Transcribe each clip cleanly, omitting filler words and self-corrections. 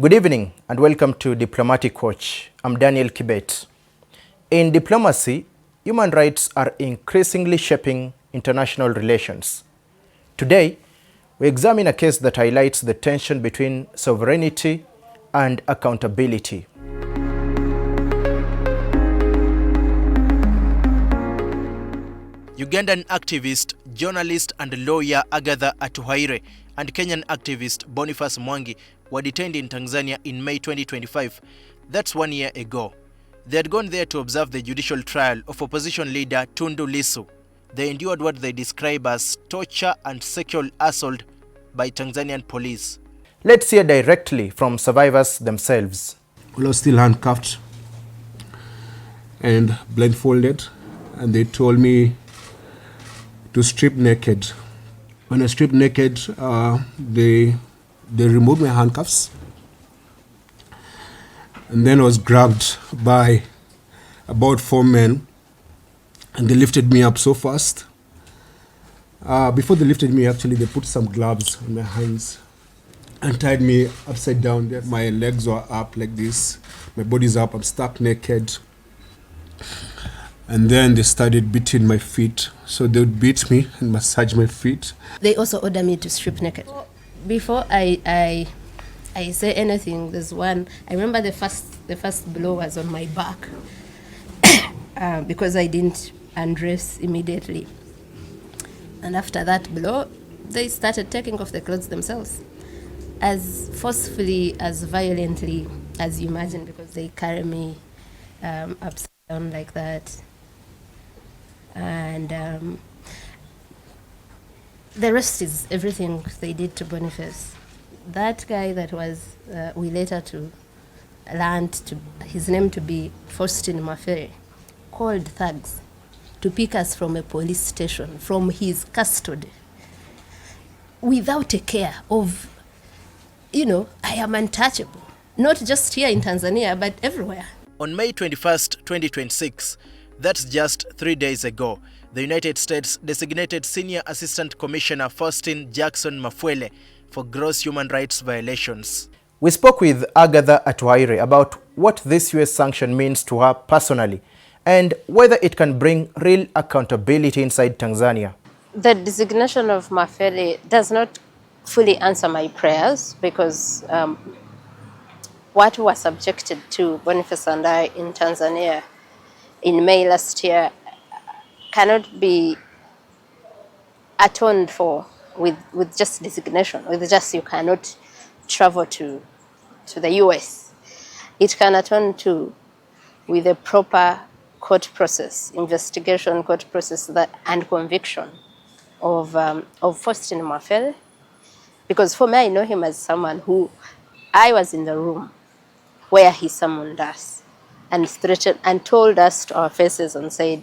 Good evening and welcome to Diplomatic Watch. I'm Daniel Kibet. In diplomacy, human rights are increasingly shaping international relations. Today, we examine a case that highlights the tension between sovereignty and accountability. Ugandan activist, journalist and lawyer Agather Atuhaire and Kenyan activist Boniface Mwangi were detained in Tanzania in May 2025. That's 1 year ago. They had gone there to observe the judicial trial of opposition leader Tundu Lissu. They endured what they describe as torture and sexual assault by Tanzanian police. Let's hear directly from survivors themselves. I was still handcuffed and blindfolded, and they told me to strip naked. When I stripped naked, they removed my handcuffs, and then I was grabbed by about 4 men, and they lifted me up so fast. Before they lifted me, actually, they put some gloves on my hands and tied me upside down. My legs were up like this, my body's up, I'm stuck naked. And then they started beating my feet. So they would beat me and massage my feet. They also ordered me to strip naked. Before I say anything, there's one. I remember the first blow was on my back because I didn't undress immediately. And after that blow, they started taking off the clothes themselves, as forcefully, as violently as you imagine, because they carry me upside down like that. And the rest is everything they did to Boniface. That guy that was, we later to learned his name to be Faustin Mafere, called thugs to pick us from a police station, from his custody, without a care of, I am untouchable. Not just here in Tanzania, but everywhere. On May 21st, 2026, that's just 3 days ago, the United States designated Senior Assistant Commissioner Faustin Jackson Mafwele for gross human rights violations. We spoke with Agather Atuhaire about what this US sanction means to her personally and whether it can bring real accountability inside Tanzania. The designation of Mafwele does not fully answer my prayers, because what we were subjected to, Boniface and I, in Tanzania in May last year, cannot be atoned for with just designation, with just you cannot travel to the US. It can atone to with a proper court process, investigation court process and conviction of Faustin Mafwele. Because for me, I know him as someone who, I was in the room where he summoned us and threatened and told us to our faces and said,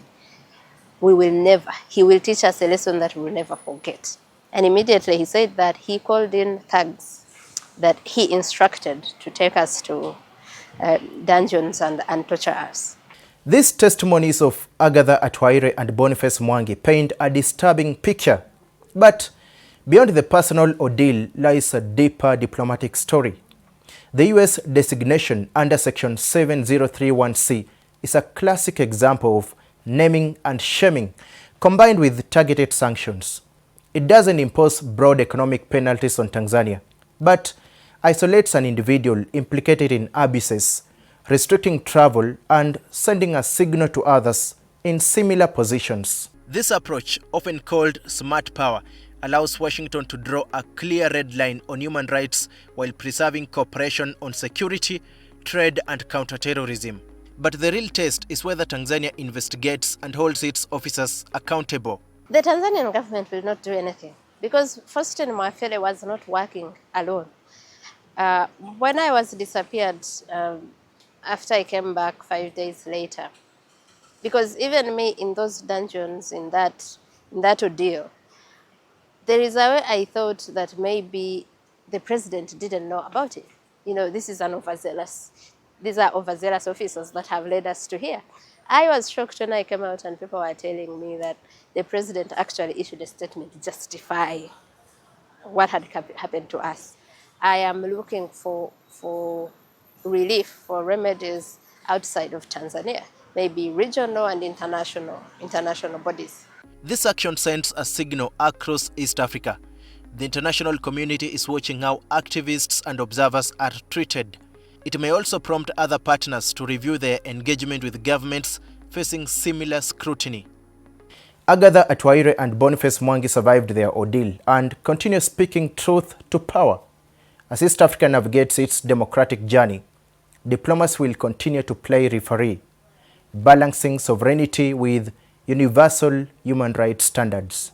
he will teach us a lesson that we will never forget. And immediately he said that he called in thugs that he instructed to take us to dungeons and torture us. These testimonies of Agather Atuhaire and Boniface Mwangi paint a disturbing picture. But beyond the personal ordeal lies a deeper diplomatic story. The US designation under Section 7031C is a classic example of naming and shaming combined with targeted sanctions. It doesn't impose broad economic penalties on Tanzania, but isolates an individual implicated in abuses, restricting travel and sending a signal to others in similar positions. This approach, often called smart power, allows Washington to draw a clear red line on human rights while preserving cooperation on security, trade and counterterrorism. But the real test is whether Tanzania investigates and holds its officers accountable. The Tanzanian government will not do anything, because Faustin Mafwele was not working alone. When I was disappeared, after I came back 5 days later, because even me in those dungeons, in that ordeal, there is a way I thought that maybe the president didn't know about it. This is these are overzealous officers that have led us to here. I was shocked when I came out and people were telling me that the president actually issued a statement to justify what had happened to us. I am looking for relief, for remedies outside of Tanzania, maybe regional and international bodies. This action sends a signal across East Africa. The international community is watching how activists and observers are treated. It may also prompt other partners to review their engagement with governments facing similar scrutiny. Agather Atuhaire and Boniface Mwangi survived their ordeal and continue speaking truth to power. As East Africa navigates its democratic journey, diplomacy will continue to play referee, balancing sovereignty with universal human rights standards.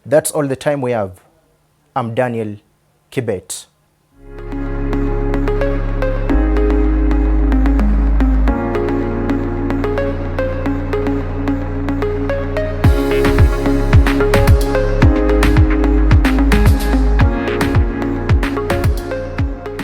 That's all the time we have. I'm Daniel Kibet.